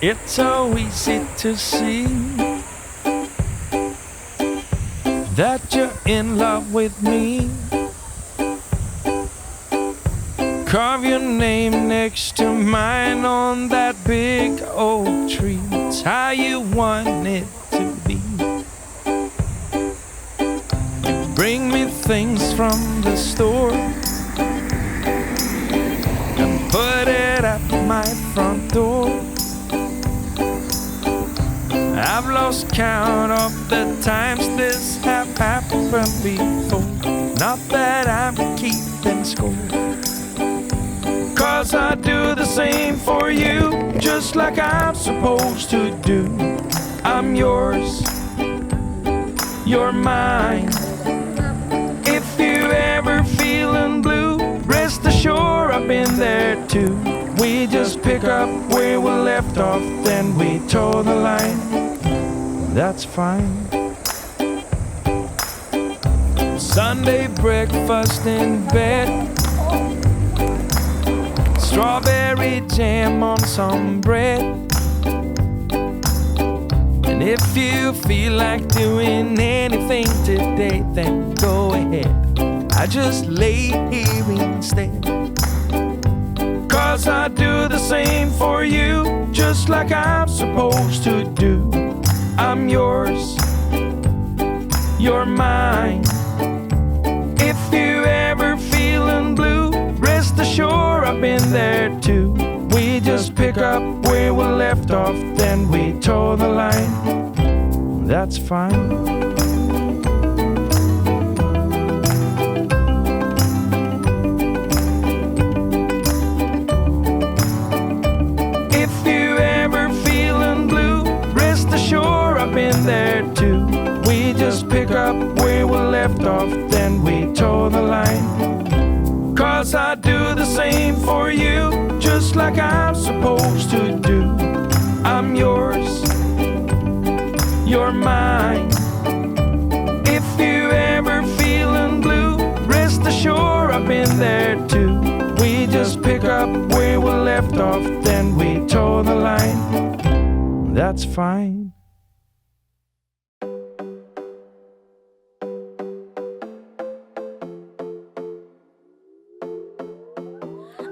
It's so easy to see that you're in love with me. Carve your name next to mine on that big oak tree. It's how you want it to be. You bring me things from the store and put it at my front door. I've lost count of the times this have happened before. Not that I'm keeping score, 'cause I do the same for you, just like I'm supposed to do. I'm yours, you're mine. If you ever feeling blue, rest assured I've been there too. We just pick up where we left off, then we toe the line. That's fine. Sunday breakfast in bed, strawberry jam on some bread. And if you feel like doing anything today, then go ahead. I just lay here instead, 'cause I do the same for you, just like I'm supposed to do. I'm yours, you're mine. If you ever feeling blue, rest assured I've been there too. We just pick up where we left off, then we toe the line. That's fine. Been there too. We just pick up where we left off, then we toe the line. 'Cause I do the same for you, just like I'm supposed to do. I'm yours, you're mine. If you ever feeling blue, rest assured I've been there too. We just pick up where we left off, then we toe the line. That's fine.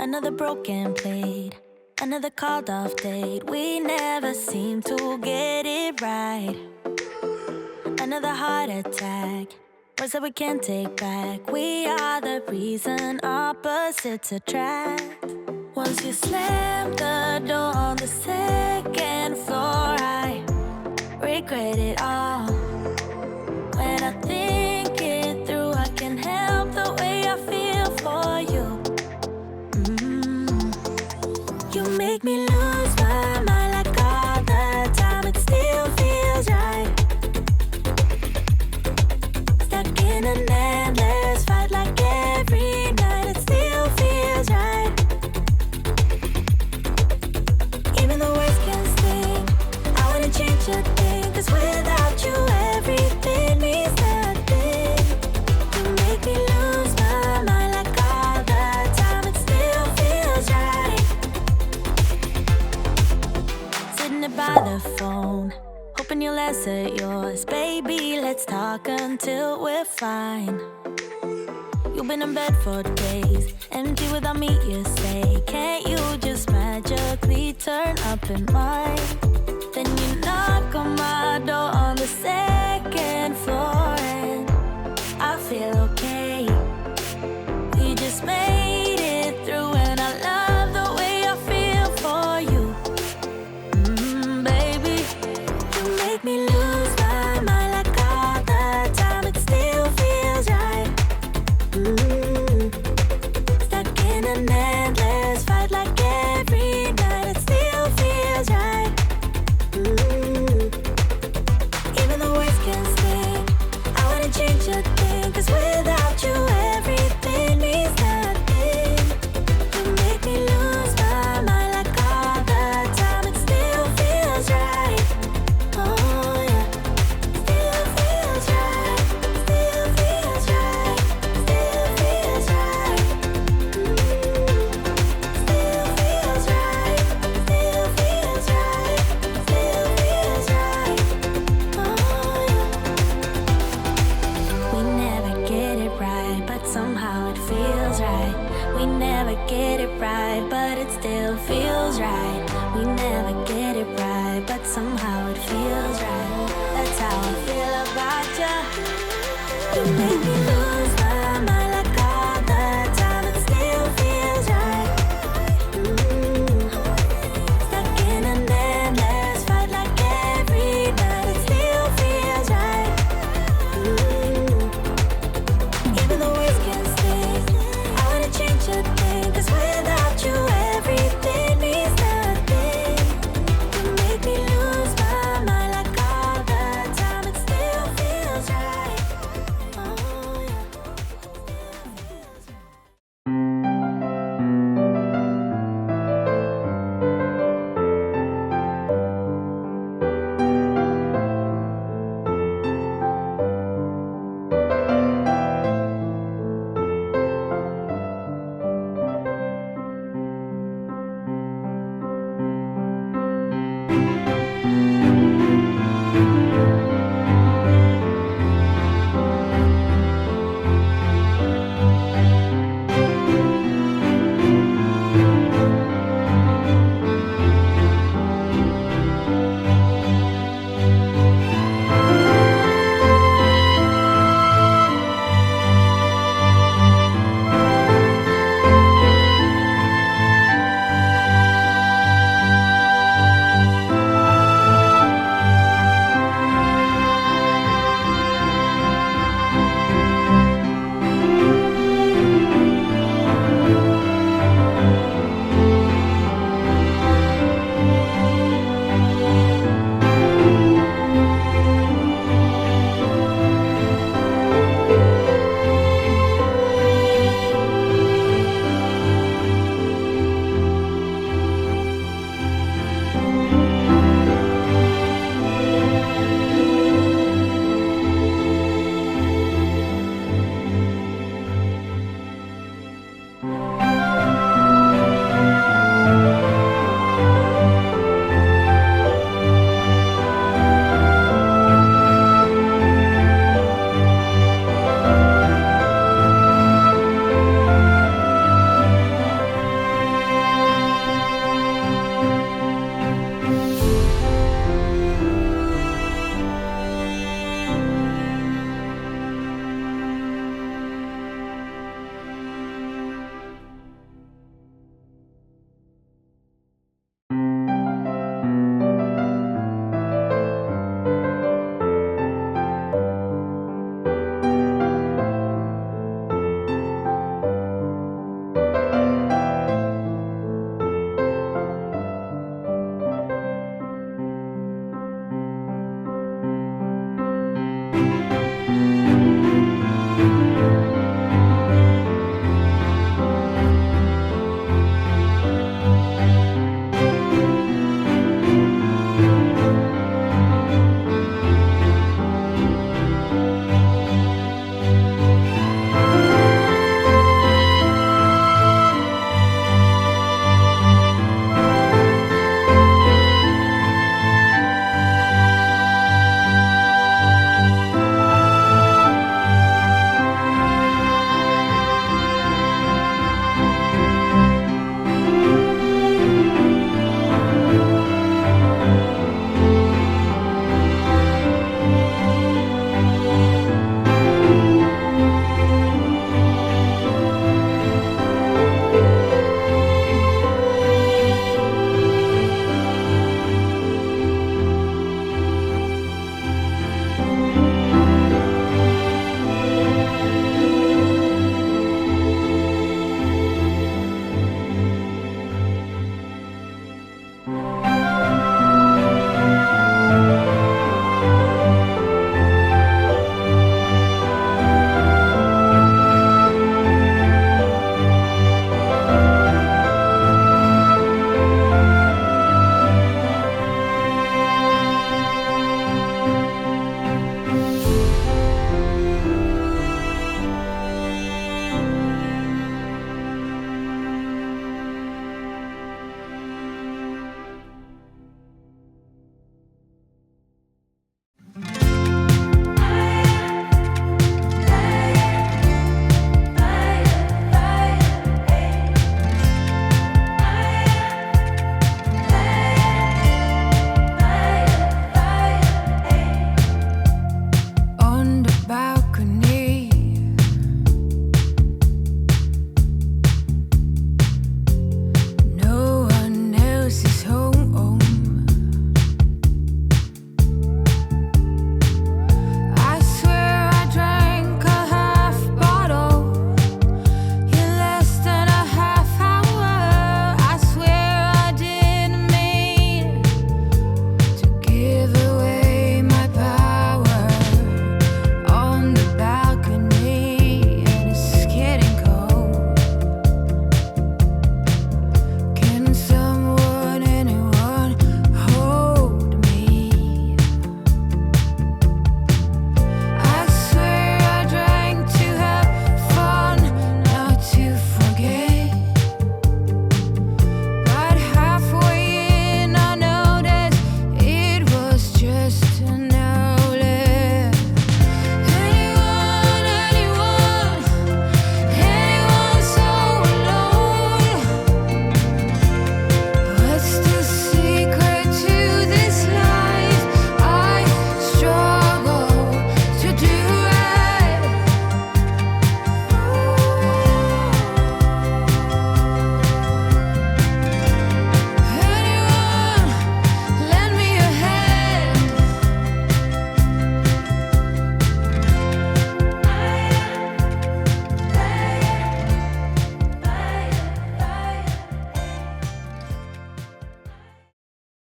Another broken plate, another called off date. We never seem to get it right. Another heart attack, words that we can't take back. We are the reason opposites attract. Once you slam the door on the second floor, I regret it all. When I think it through, I can't help the way I feel for you. You make me lose my mind like all the time. It still feels right. Stuck in an endless fight like every night. It still feels right. Even the worst can sting. I wouldn't change a thing, 'cause without you everything means nothing. You make me lose my mind like all the time. It still feels right. By the phone, hoping you'll answer yours. Baby, let's talk until we're fine. You've been in bed for days, empty without me, you say. Can't you just magically turn up in mine? Then you knock on my door on the second floor, and I feel okay. We just made it through, and I love the way I feel for you. Make me lose my mind like all the time. It still feels right. Stuck in an endless fight like every night. It still feels right. Even the worst